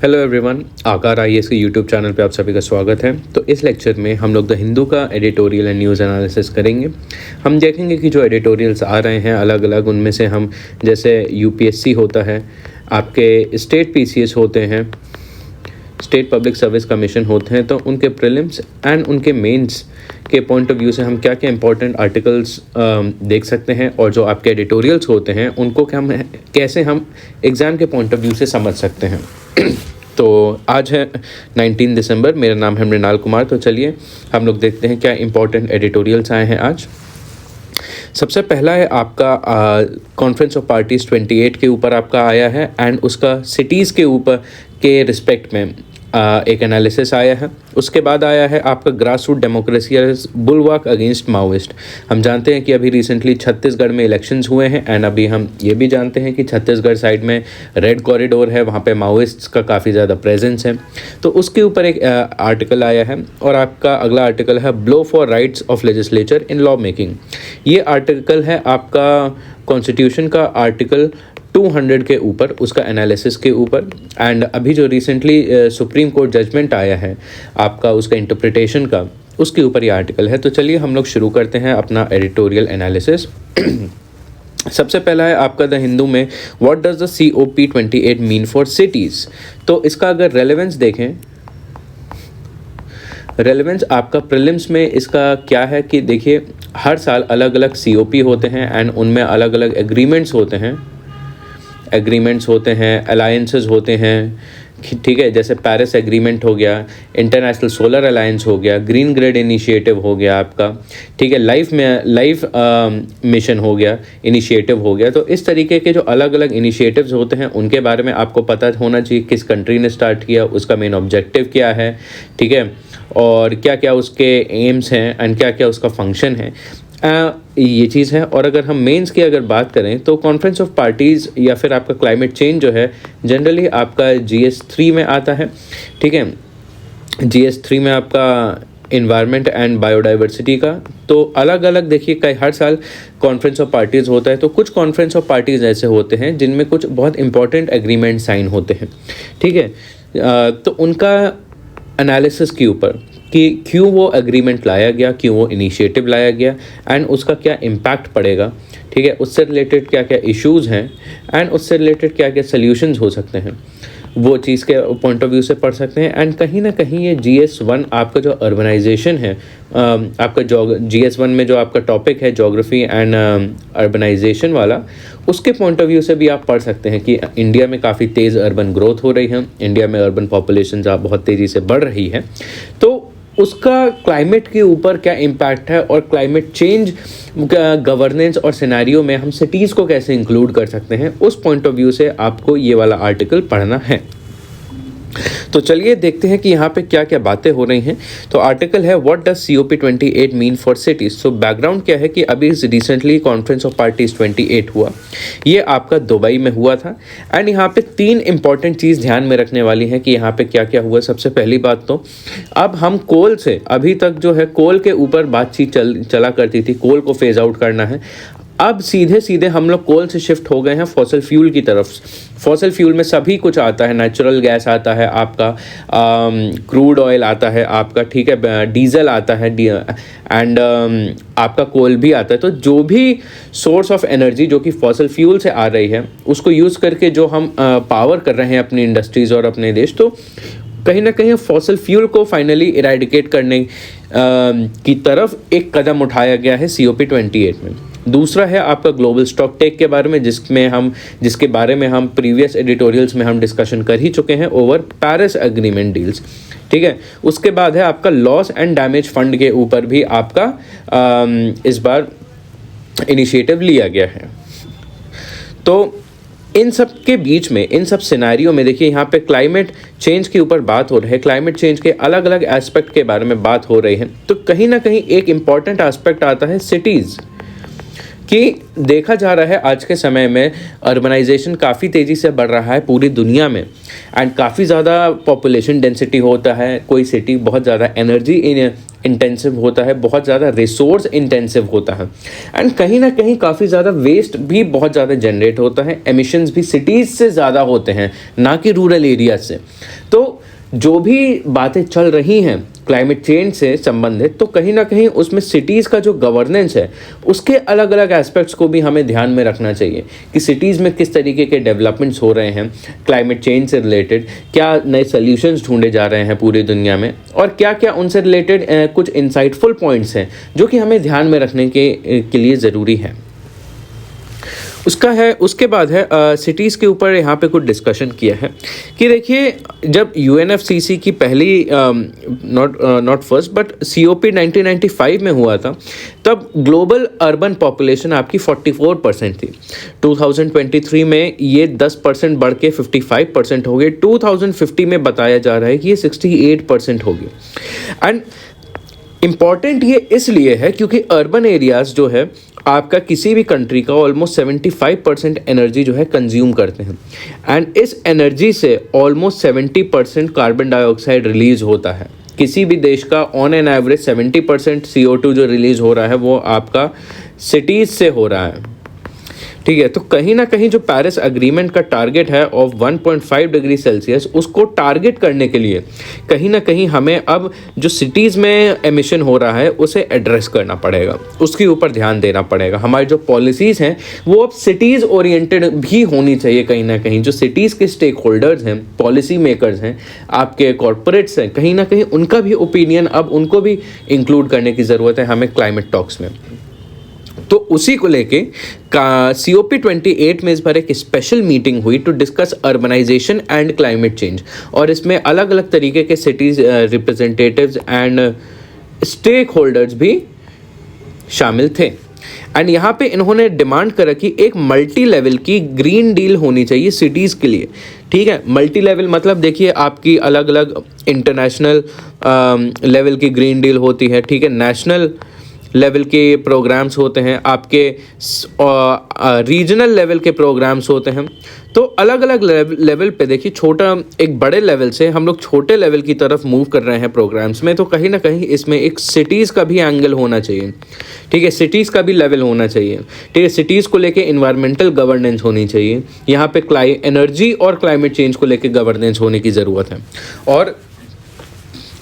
Hello everyone, आकार IAS के YouTube channel पे आप सभी का स्वागत है। तो इस लेक्चर में हम लोग द हिंदू का एडिटोरियल एंड न्यूज़ एनालिसिस करेंगे। हम देखेंगे कि जो एडिटोरियल्स आ रहे हैं अलग अलग, उनमें से हम जैसे यूपीएससी होता है, आपके स्टेट पीसीएस होते हैं, स्टेट पब्लिक सर्विस कमीशन होते हैं, तो उनके प्रीलिम्स एंड उनके मेंस के पॉइंट ऑफ व्यू से हम क्या क्या इंपॉर्टेंट आर्टिकल्स देख सकते हैं, और जो आपके एडिटोरियल्स होते हैं उनको कैसे हम एग्ज़ाम के पॉइंट ऑफ व्यू से समझ सकते हैं। तो आज है 19 दिसंबर, मेरा नाम है मृणाल कुमार। तो चलिए हम लोग देखते हैं क्या इंपॉर्टेंट एडिटोरियल्स आए हैं आज। सबसे पहला है आपका कॉन्फ्रेंस ऑफ पार्टीज़ 28 के ऊपर आपका आया है, एंड उसका सिटीज़ के ऊपर के रिस्पेक्ट में एक एनालिसिस आया है। उसके बाद आया है आपका grass root democracy bulwark against Maoist. हम जानते हैं कि अभी रिसेंटली छत्तीसगढ़ में इलेक्शंस हुए हैं, एंड अभी हम ये भी जानते हैं कि छत्तीसगढ़ साइड में रेड कॉरिडोर है, वहाँ पे माओइस्ट्स का काफ़ी ज़्यादा प्रेजेंस है। तो उसके ऊपर एक आर्टिकल आया है। और आपका अगला आर्टिकल है blow for rights of legislature in law making. ये आर्टिकल है आपका कॉन्स्टिट्यूशन का आर्टिकल 200 के ऊपर, उसका एनालिसिस के ऊपर। एंड अभी जो रिसेंटली सुप्रीम कोर्ट जजमेंट आया है आपका उसका इंटरप्रिटेशन का, उसके ऊपर ये आर्टिकल है। तो चलिए हम लोग शुरू करते हैं अपना एडिटोरियल एनालिसिस। सबसे पहला है आपका द हिंदू में, what does the COP 28 mean for cities. तो इसका अगर रेलेवेंस देखें, रेलेवेंस आपका प्रीलिम्स में इसका क्या है कि देखिए हर साल अलग अलग COP होते हैं, एंड उनमें अलग अलग एग्रीमेंट्स होते हैं, अलायंसेस होते हैं, ठीक है। जैसे पेरिस एग्रीमेंट हो गया, इंटरनेशनल सोलर अलायंस हो गया, ग्रीन ग्रिड इनिशिएटिव हो गया आपका, ठीक है, लाइफ मिशन हो गया, इनिशिएटिव हो गया। तो इस तरीके के जो अलग अलग इनिशिएटिव्स होते हैं उनके बारे में आपको पता होना चाहिए, किस कंट्री ने स्टार्ट किया, उसका मेन ऑब्जेक्टिव क्या है, ठीक है, और क्या क्या उसके एम्स हैं एंड क्या क्या उसका फंक्शन है। ये चीज़ है। और अगर हम मेंस की अगर बात करें तो कॉन्फ्रेंस ऑफ पार्टीज़ या फिर आपका क्लाइमेट चेंज जो है जनरली आपका GS3 में आता है, ठीक है। GS3 में आपका इन्वायरमेंट एंड बायोडाइवर्सिटी का, तो अलग अलग देखिए कई हर साल कॉन्फ्रेंस ऑफ पार्टीज़ होता है। तो कुछ कॉन्फ्रेंस ऑफ पार्टीज़ ऐसे होते हैं जिनमें कुछ बहुत इंपॉर्टेंट एग्रीमेंट साइन होते हैं, ठीक है। तो उनका एनालिसिस के ऊपर कि क्यों वो एग्रीमेंट लाया गया, क्यों वो इनिशिएटिव लाया गया, एंड उसका क्या इम्पैक्ट पड़ेगा, ठीक है, उससे रिलेटेड क्या क्या इश्यूज़ हैं, एंड उससे रिलेटेड क्या क्या सल्यूशंस हो सकते हैं, वो चीज़ के पॉइंट ऑफ व्यू से पढ़ सकते हैं। एंड कहीं ना कहीं ये GS1 आपका जो अर्बनाइजेशन है, आपका GS1 में जो आपका टॉपिक है जोग्राफी एंड अर्बनाइजेशन वाला, उसके पॉइंट ऑफ व्यू से भी आप पढ़ सकते हैं कि इंडिया में काफ़ी तेज़ अर्बन ग्रोथ हो रही है, इंडिया में अर्बन पॉपुलेशन बहुत तेज़ी से बढ़ रही है। तो उसका क्लाइमेट के ऊपर क्या इम्पैक्ट है, और क्लाइमेट चेंज गवर्नेंस और सिनेरियो में हम सिटीज़ को कैसे इंक्लूड कर सकते हैं, उस पॉइंट ऑफ व्यू से आपको ये वाला आर्टिकल पढ़ना है। तो चलिए देखते हैं कि यहाँ पे क्या क्या बातें हो रही हैं। तो आर्टिकल है what does COP 28 mean for cities. So background क्या है कि अभी रिसेंटली कॉन्फ्रेंस ऑफ पार्टीज़ 28 हुआ, ये आपका दुबई में हुआ था। एंड यहाँ पे 3 इंपॉर्टेंट चीज़ ध्यान में रखने वाली है कि यहाँ पे क्या क्या हुआ। सबसे पहली बात तो अब हम कोल से, अभी तक जो है कोल के ऊपर बातचीत चला करती थी, कोल को फेज आउट करना है। अब सीधे सीधे हम लोग कोल से शिफ्ट हो गए हैं फॉसल फ्यूल की तरफ। फॉसल फ्यूल में सभी कुछ आता है, नेचुरल गैस आता है आपका, क्रूड ऑयल आता है आपका, ठीक है, डीजल आता है, एंड आपका कोल भी आता है। तो जो भी सोर्स ऑफ एनर्जी जो कि फॉसल फ्यूल से आ रही है, उसको यूज़ करके जो हम पावर कर रहे हैं अपनी इंडस्ट्रीज़ और अपने देश, तो कहीं ना कहीं फॉसल फ्यूल को फाइनली इरेडिकेट करने की तरफ एक कदम उठाया गया है COP 28 में। दूसरा है आपका ग्लोबल स्टॉक टेक के बारे में, जिसके बारे में हम प्रीवियस एडिटोरियल्स में हम डिस्कशन कर ही चुके हैं ओवर पेरिस एग्रीमेंट डील्स, ठीक है। उसके बाद है आपका लॉस एंड डैमेज फंड के ऊपर भी आपका इस बार इनिशिएटिव लिया गया है। तो इन सब के बीच में, इन सब सिनेरियो में देखिए यहाँ पे क्लाइमेट चेंज के ऊपर बात हो रही है, क्लाइमेट चेंज के अलग अलग एस्पेक्ट के बारे में बात हो रही है। तो कहीं ना कहीं एक इम्पॉर्टेंट एस्पेक्ट आता है सिटीज़ कि देखा जा रहा है आज के समय में अर्बनाइजेशन काफ़ी तेज़ी से बढ़ रहा है पूरी दुनिया में, एंड काफ़ी ज़्यादा पॉपुलेशन डेंसिटी होता है, कोई सिटी बहुत ज़्यादा एनर्जी इंटेंसिव होता है, बहुत ज़्यादा रिसोर्स इंटेंसिव होता है, एंड कहीं ना कहीं काफ़ी ज़्यादा वेस्ट भी बहुत ज़्यादा जनरेट होता है, एमिशंस भी सिटीज़ से ज़्यादा होते हैं ना कि रूरल एरिया से। तो जो भी बातें चल रही हैं क्लाइमेट चेंज से संबंधित, तो कहीं ना कहीं उसमें सिटीज़ का जो गवर्नेंस है उसके अलग अलग एस्पेक्ट्स को भी हमें ध्यान में रखना चाहिए कि सिटीज़ में किस तरीके के डेवलपमेंट्स हो रहे हैं क्लाइमेट चेंज से रिलेटेड, क्या नए सॉल्यूशंस ढूंढे जा रहे हैं पूरी दुनिया में, और क्या क्या उनसे रिलेटेड कुछ इंसाइटफुल पॉइंट्स हैं जो कि हमें ध्यान में रखने के लिए ज़रूरी है। उसके बाद है सिटीज़ के ऊपर यहाँ पे कुछ डिस्कशन किया है कि देखिए, जब UNFCCC की पहली नॉट फर्स्ट बट COP 1995 में हुआ था, तब ग्लोबल अर्बन पॉपुलेशन आपकी 44% थी। 2023 में ये 10% बढ़ के 55% हो गई। 2050 में बताया जा रहा है कि ये 68% होगी। एंड इम्पॉर्टेंट ये इसलिए है क्योंकि अर्बन एरियाज़ जो है आपका किसी भी कंट्री का ऑलमोस्ट 75% एनर्जी जो है कंज्यूम करते हैं, एंड इस एनर्जी से ऑलमोस्ट 70% कार्बन डाइऑक्साइड रिलीज़ होता है। किसी भी देश का ऑन एन एवरेज 70% CO2 जो रिलीज़ हो रहा है वो आपका सिटीज़ से हो रहा है, ठीक है। तो कहीं ना कहीं जो पेरिस एग्रीमेंट का टारगेट है ऑफ 1.5 डिग्री सेल्सियस, उसको टारगेट करने के लिए कहीं ना कहीं हमें अब जो सिटीज़ में एमिशन हो रहा है उसे एड्रेस करना पड़ेगा, उसके ऊपर ध्यान देना पड़ेगा। हमारी जो पॉलिसीज़ हैं वो अब सिटीज़ ओरिएंटेड भी होनी चाहिए। कहीं ना कहीं जो सिटीज़ के स्टेक होल्डर्स हैं, पॉलिसी मेकर्स हैं, आपके कॉरपोरेट्स हैं, कहीं ना कहीं उनका भी ओपिनियन अब उनको भी इंक्लूड करने की ज़रूरत है हमें क्लाइमेट टॉक्स में। तो उसी को लेके COP 28 में इस बार एक स्पेशल मीटिंग हुई to discuss urbanisation and climate change, और इसमें अलग अलग तरीके के cities representatives and stakeholders भी शामिल थे। एंड यहाँ पे इन्होंने डिमांड करा कि एक मल्टी लेवल की ग्रीन डील होनी चाहिए सिटीज़ के लिए, ठीक है। मल्टी लेवल मतलब देखिए आपकी अलग अलग इंटरनेशनल लेवल की ग्रीन डील होती है, ठीक है, नेशनल लेवल के प्रोग्राम्स होते हैं, आपके रीजनल लेवल के प्रोग्राम्स होते हैं। तो अलग अलग लेवल पे देखिए, छोटा एक बड़े लेवल से हम लोग छोटे लेवल की तरफ मूव कर रहे हैं प्रोग्राम्स में, तो कहीं ना कहीं इसमें एक सिटीज़ का भी एंगल होना चाहिए, ठीक है, सिटीज़ का भी लेवल होना चाहिए, ठीक है। सिटीज़ को लेके इन्वायरमेंटल गवर्नेंस होनी चाहिए, यहाँ पे एनर्जी और क्लाइमेट चेंज को लेके गवर्नेंस होने की ज़रूरत है। और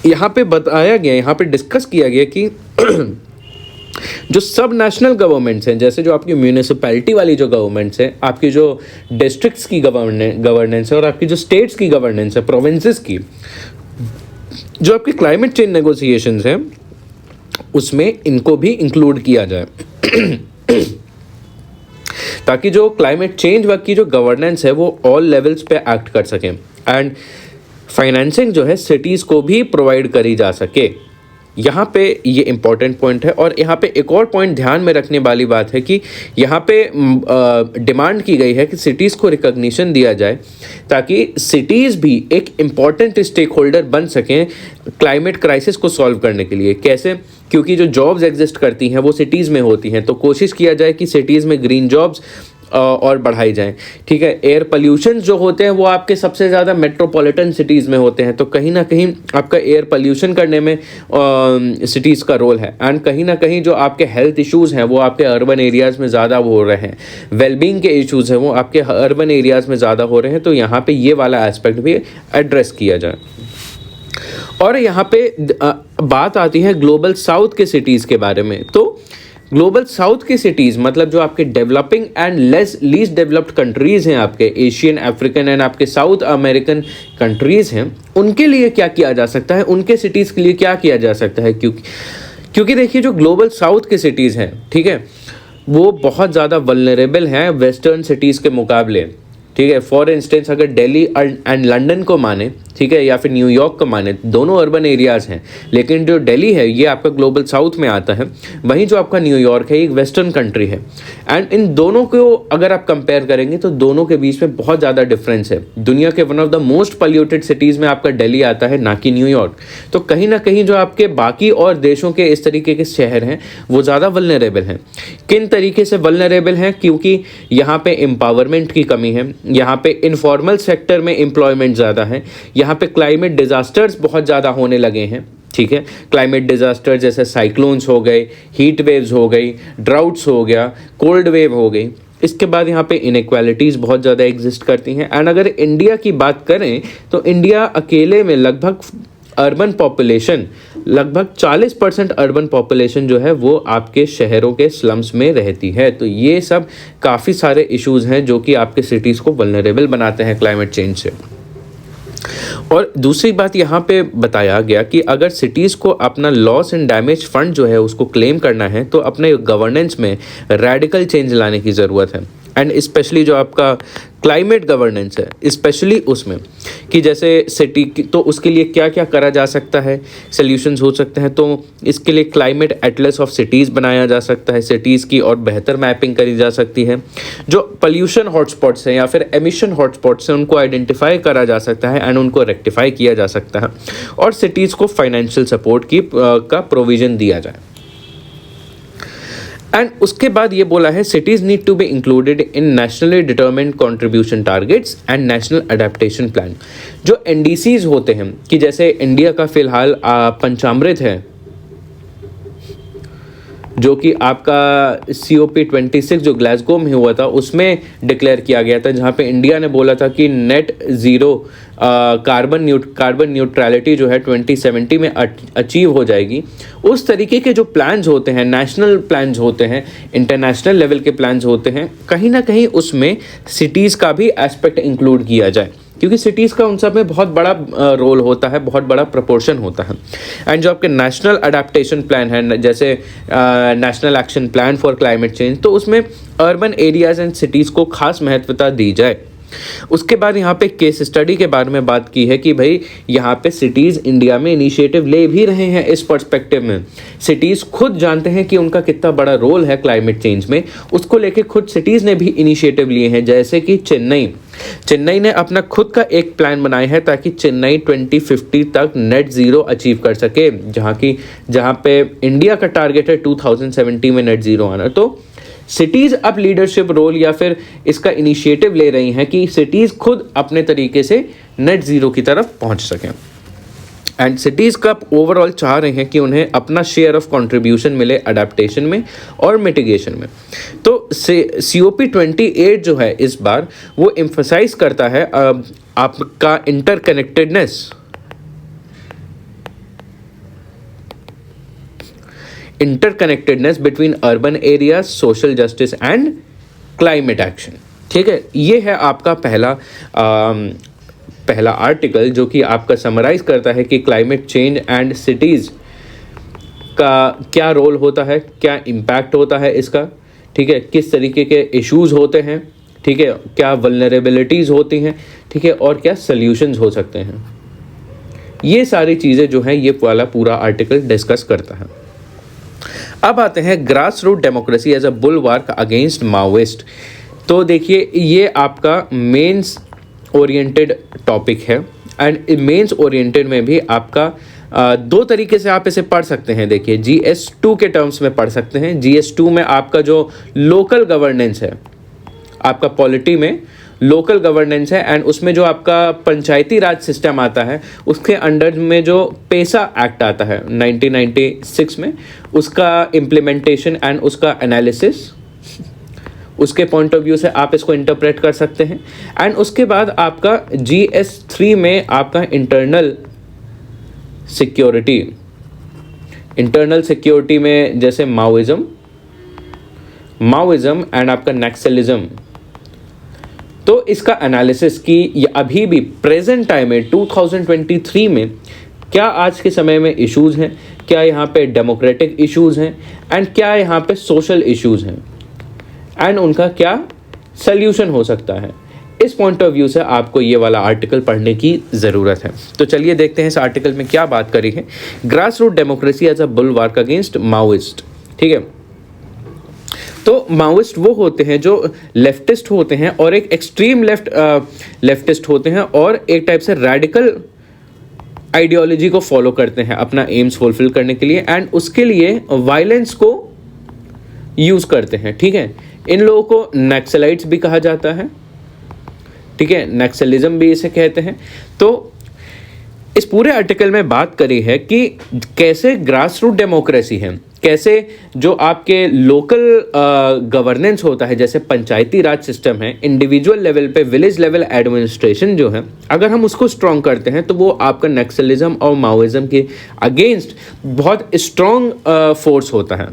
यहाँ पे बताया गया, यहाँ पे डिस्कस किया गया कि जो सब नेशनल गवर्नमेंट्स हैं, जैसे जो आपकी म्यूनिसिपैलिटी वाली जो गवर्नमेंट्स हैं, आपकी जो डिस्ट्रिक्ट्स की गवर्नेंस है, और आपकी जो स्टेट्स की गवर्नेंस है, प्रोविंसेस की, जो आपकी क्लाइमेट चेंज नेगोशिएशंस हैं, उसमें इनको भी इंक्लूड किया जाए ताकि जो क्लाइमेट चेंज वर्क की जो गवर्नेंस है वो ऑल लेवल्स पे एक्ट कर सकें, एंड फाइनेंसिंग जो है सिटीज़ को भी प्रोवाइड करी जा सके। यहाँ पे ये इम्पॉर्टेंट पॉइंट है। और यहाँ पे एक और पॉइंट ध्यान में रखने वाली बात है कि यहाँ पे डिमांड की गई है कि सिटीज़ को रिकॉग्निशन दिया जाए ताकि सिटीज़ भी एक इम्पॉर्टेंट स्टेक होल्डर बन सकें क्लाइमेट क्राइसिस को सॉल्व करने के लिए। कैसे? क्योंकि जो जॉब्स एग्जिस्ट करती हैं वो सिटीज़ में होती हैं, तो कोशिश किया जाए कि सिटीज़ में ग्रीन जॉब्स और बढ़ाई जाएं, ठीक है। एयर पोल्यूशन जो होते हैं वो आपके सबसे ज़्यादा मेट्रोपॉलिटन सिटीज़ में होते हैं, तो कहीं ना कहीं आपका एयर पोल्यूशन करने में सिटीज़ का रोल है। एंड कहीं ना कहीं जो आपके हेल्थ इश्यूज़ हैं वो आपके अर्बन एरियाज़ में ज़्यादा हो रहे हैं, वेलबींग के इश्यूज़ हैं वो आपके अर्बन एरियाज़ में ज़्यादा हो रहे हैं, तो यहाँ पे ये वाला एस्पेक्ट भी एड्रेस किया जाए। और यहाँ पे बात आती है ग्लोबल साउथ के सिटीज़ के बारे में। तो ग्लोबल साउथ की सिटीज़ मतलब जो आपके developing and least developed countries हैं, आपके एशियन, अफ्रीकन एंड आपके साउथ अमेरिकन कंट्रीज़ हैं, उनके लिए क्या किया जा सकता है, उनके सिटीज़ के लिए क्या किया जा सकता है। क्योंकि देखिए जो ग्लोबल साउथ के सिटीज़ हैं, ठीक है, वो बहुत ज़्यादा वल्नरेबल हैं वेस्टर्न सिटीज़ के मुकाबले, ठीक है। फॉर इंस्टेंस अगर दिल्ली एंड लंदन को माने ठीक है, या फिर न्यूयॉर्क को माने, दोनों अर्बन एरियाज़ हैं, लेकिन जो दिल्ली है ये आपका ग्लोबल साउथ में आता है, वहीं जो आपका न्यूयॉर्क है एक वेस्टर्न कंट्री है। एंड इन दोनों को अगर आप कंपेयर करेंगे तो दोनों के बीच में बहुत ज़्यादा डिफरेंस है। दुनिया के one of the most polluted cities में आपका दिल्ली आता है, ना कि न्यूयॉर्क। तो कहीं ना कहीं जो आपके बाकी और देशों के इस तरीके के शहर हैं वो ज़्यादा वल्नरेबल हैं। किन तरीके से वल्नरेबल हैं? क्योंकि यहाँ पे एम्पावरमेंट की कमी है, यहाँ पे इनफॉर्मल सेक्टर में एम्प्लॉयमेंट ज़्यादा है, यहाँ पे क्लाइमेट डिजास्टर्स बहुत ज़्यादा होने लगे हैं। ठीक है, क्लाइमेट डिजास्टर जैसे साइक्लोन्स हो गए, हीट वेव्स हो गई, ड्राउट्स हो गया, कोल्ड वेव हो गई। इसके बाद यहाँ पे इनइक्वालिटीज़ बहुत ज़्यादा एग्जिस्ट करती हैं। एंड अगर इंडिया की बात करें तो इंडिया अकेले में लगभग अर्बन पॉपुलेशन, लगभग 40% अर्बन पॉपुलेशन जो है वो आपके शहरों के स्लम्स में रहती है। तो ये सब काफ़ी सारे इश्यूज़ हैं जो कि आपके सिटीज़ को वल्नरेबल बनाते हैं क्लाइमेट चेंज से। और दूसरी बात यहाँ पे बताया गया कि अगर सिटीज़ को अपना लॉस एंड डैमेज फंड जो है उसको क्लेम करना है तो अपने गवर्नेंस में रेडिकल चेंज लाने की ज़रूरत है। एंड स्पेशली जो आपका क्लाइमेट गवर्नेंस है, स्पेशली उसमें कि जैसे सिटी तो उसके लिए क्या क्या करा जा सकता है, सॉल्यूशंस हो सकते हैं। तो इसके लिए क्लाइमेट एटलस ऑफ सिटीज़ बनाया जा सकता है, सिटीज़ की और बेहतर मैपिंग करी जा सकती है। जो पोल्यूशन हॉटस्पॉट्स हैं या फिर एमिशन हॉटस्पॉट्स हैं उनको आइडेंटिफाई करा जा सकता है एंड उनको रेक्टिफाई किया जा सकता है, और सिटीज़ को फाइनेंशियल सपोर्ट का प्रोविज़न दिया जाए। एंड उसके बाद ये बोला है cities need to be included in nationally determined contribution targets and national adaptation plan. जो एनडीसीज होते हैं कि जैसे इंडिया का फिलहाल पंचामृत है जो कि आपका COP26 जो ग्लासगो में हुआ था उसमें डिक्लेयर किया गया था, जहाँ पे इंडिया ने बोला था कि नेट ज़ीरो कार्बन न्यूट्रलिटी जो है 2070 में अचीव हो जाएगी। उस तरीके के जो प्लान्स होते हैं, नेशनल प्लान्स होते हैं, इंटरनेशनल लेवल के प्लान्स होते हैं, कहीं ना कहीं उसमें सिटीज़ का भी एस्पेक्ट इंक्लूड किया जाए, क्योंकि सिटीज़ का उन सब में बहुत बड़ा रोल होता है, बहुत बड़ा प्रपोर्शन होता है। एंड जो आपके नेशनल अडेप्टेशन प्लान है, जैसे national action plan for climate change, तो उसमें अर्बन एरियाज़ एंड सिटीज़ को खास महत्वता दी जाए। उसके बाद यहाँ पे केस स्टडी के बारे में बात की है कि भाई यहाँ पे सिटीज़ इंडिया में इनिशिएटिव ले भी रहे हैं। इस पर्सपेक्टिव में सिटीज़ खुद जानते हैं कि उनका कितना बड़ा रोल है क्लाइमेट चेंज में, उसको लेके खुद सिटीज़ ने भी इनिशिएटिव लिए हैं। जैसे कि चेन्नई ने अपना खुद का एक प्लान बनाया है ताकि चेन्नई 2050 तक नेट ज़ीरो अचीव कर सके, जहाँ पे इंडिया का टारगेट है 2070 में नेट ज़ीरो आना। तो सिटीज़ अब लीडरशिप रोल या फिर इसका इनिशिएटिव ले रही हैं कि सिटीज़ खुद अपने तरीके से नेट ज़ीरो की तरफ पहुंच सकें। एंड सिटीज़ का ओवरऑल चाह रहे हैं कि उन्हें अपना शेयर ऑफ कंट्रीब्यूशन मिले अडेप्टेशन में और मिटिगेशन में। तो COP28 जो है इस बार वो एम्फसाइज करता है आपका interconnectedness between urban areas, social justice and climate action. ठीक है, ये है आपका पहला आर्टिकल जो कि आपका समराइज करता है कि क्लाइमेट चेंज एंड सिटीज़ का क्या रोल होता है, क्या इम्पैक्ट होता है इसका। ठीक है, किस तरीके के इश्यूज़ होते हैं, ठीक है, क्या वल्नरेबिलिटीज़ होती हैं, ठीक है, और क्या सल्यूशंस हो सकते हैं। ये सारी चीज़ें जो हैं ये वाला पूरा आर्टिकल डिस्कस करता है। अब आते हैं grass root democracy as a bulwark against Maoist. तो देखिए ये आपका मेंस ओरिएंटेड टॉपिक है एंड मेंस ओरिएंटेड में भी आपका दो तरीके से आप इसे पढ़ सकते हैं। देखिए GS2 के टर्म्स में पढ़ सकते हैं। GS2 में आपका जो लोकल गवर्नेंस है, आपका पॉलिटी में लोकल गवर्नेंस है एंड उसमें जो आपका पंचायती राज सिस्टम आता है उसके अंडर में जो पेसा एक्ट आता है 1996 में, उसका इम्प्लीमेंटेशन एंड उसका एनालिसिस, उसके पॉइंट ऑफ व्यू से आप इसको इंटरप्रेट कर सकते हैं। एंड उसके बाद आपका GS3 में आपका इंटरनल सिक्योरिटी में जैसे माओइज्म एंड आपका नक्सलिज्म, तो इसका एनालिसिस की अभी भी प्रेजेंट टाइम में 2023 में क्या आज के समय में इश्यूज़ हैं, क्या यहाँ पे डेमोक्रेटिक इश्यूज़ हैं एंड क्या यहाँ पे सोशल इश्यूज़ हैं एंड उनका क्या सल्यूशन हो सकता है। इस पॉइंट ऑफ व्यू से आपको ये वाला आर्टिकल पढ़ने की ज़रूरत है। तो चलिए देखते हैं इस आर्टिकल में क्या बात करी है। Grass root democracy as a bulwark against Maoist. ठीक है, तो माओइस्ट वो होते हैं जो लेफ्टिस्ट होते हैं और एक एक्सट्रीम लेफ्टिस्ट होते हैं और एक टाइप से रेडिकल आइडियोलॉजी को फॉलो करते हैं अपना एम्स फुलफिल करने के लिए, एंड उसके लिए वायलेंस को यूज करते हैं। ठीक है, इन लोगों को नक्सलाइट्स भी कहा जाता है। ठीक है, नक्सलिज्म भी इसे कहते हैं। तो इस पूरे आर्टिकल में बात करी है कि कैसे ग्रास रूट डेमोक्रेसी है, कैसे जो आपके लोकल गवर्नेंस होता है, जैसे पंचायती राज सिस्टम है, इंडिविजुअल लेवल पे विलेज लेवल एडमिनिस्ट्रेशन जो है, अगर हम उसको स्ट्रॉन्ग करते हैं तो वो आपका नक्सलिज्म और माओइज्म के अगेंस्ट बहुत स्ट्रॉन्ग फोर्स होता है।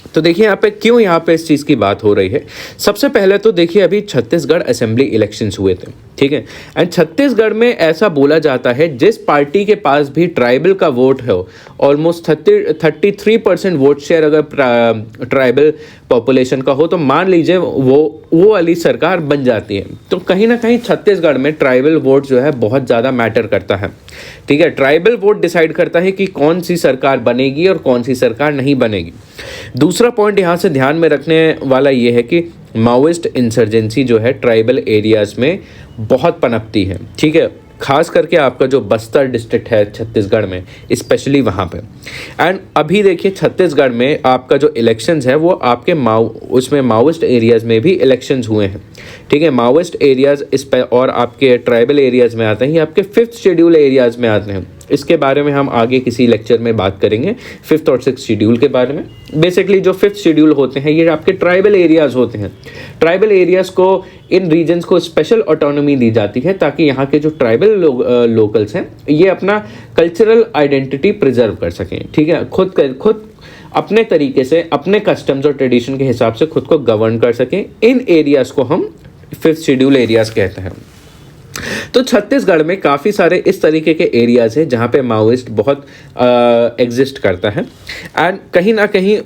तो देखिए यहाँ पे क्यों यहाँ पे इस चीज़ की बात हो रही है। सबसे पहले तो देखिए अभी छत्तीसगढ़ असेंबली इलेक्शंस हुए थे। ठीक है, एंड छत्तीसगढ़ में ऐसा बोला जाता है जिस पार्टी के पास भी ट्राइबल का वोट है, ऑलमोस्ट 33% वोट शेयर अगर ट्राइबल पॉपुलेशन का हो, तो मान लीजिए वो वाली सरकार बन जाती है। तो कहीं ना कहीं छत्तीसगढ़ में ट्राइबल वोट जो है बहुत ज़्यादा मैटर करता है। ठीक है, ट्राइबल वोट डिसाइड करता है कि कौन सी सरकार बनेगी और कौन सी सरकार नहीं बनेगी। दूसरा पॉइंट यहाँ से ध्यान में रखने वाला ये है कि माओइस्ट इंसर्जेंसी जो है ट्राइबल एरियाज़ में बहुत पनपती है। ठीक है, खास करके आपका जो बस्तर डिस्ट्रिक्ट है छत्तीसगढ़ में, स्पेशली वहाँ पे। एंड अभी देखिए छत्तीसगढ़ में आपका जो इलेक्शंस है वो आपके उसमें माओइस्ट एरियाज़ में भी इलेक्शंस हुए हैं। ठीक है, माओइस्ट एरियाज़ इस पर और आपके ट्राइबल एरियाज़ में आते हैं, ये आपके 5th शेड्यूल एरियाज़ में आते हैं। इसके बारे में हम आगे किसी लेक्चर में बात करेंगे 5th और 6th शेड्यूल के बारे में। बेसिकली जो 5th शेड्यूल होते हैं ये आपके ट्राइबल एरियाज़ होते हैं। ट्राइबल एरियाज़ को, इन रीजन्स को स्पेशल ऑटोनॉमी दी जाती है ताकि यहाँ के जो ट्राइबल लोकल्स हैं ये अपना कल्चरल आइडेंटिटी प्रिजर्व कर सकें। ठीक है, खुद अपने तरीके से, अपने कस्टम्स और ट्रेडिशन के हिसाब से खुद को गवर्न कर सकें। इन एरियाज़ को हम 5th शेड्यूल एरियाज़ कहते हैं। तो छत्तीसगढ़ में काफ़ी सारे इस तरीके के एरियाज़ हैं जहाँ पे माओइस्ट बहुत एग्जिस्ट करता है, एंड कहीं ना कहीं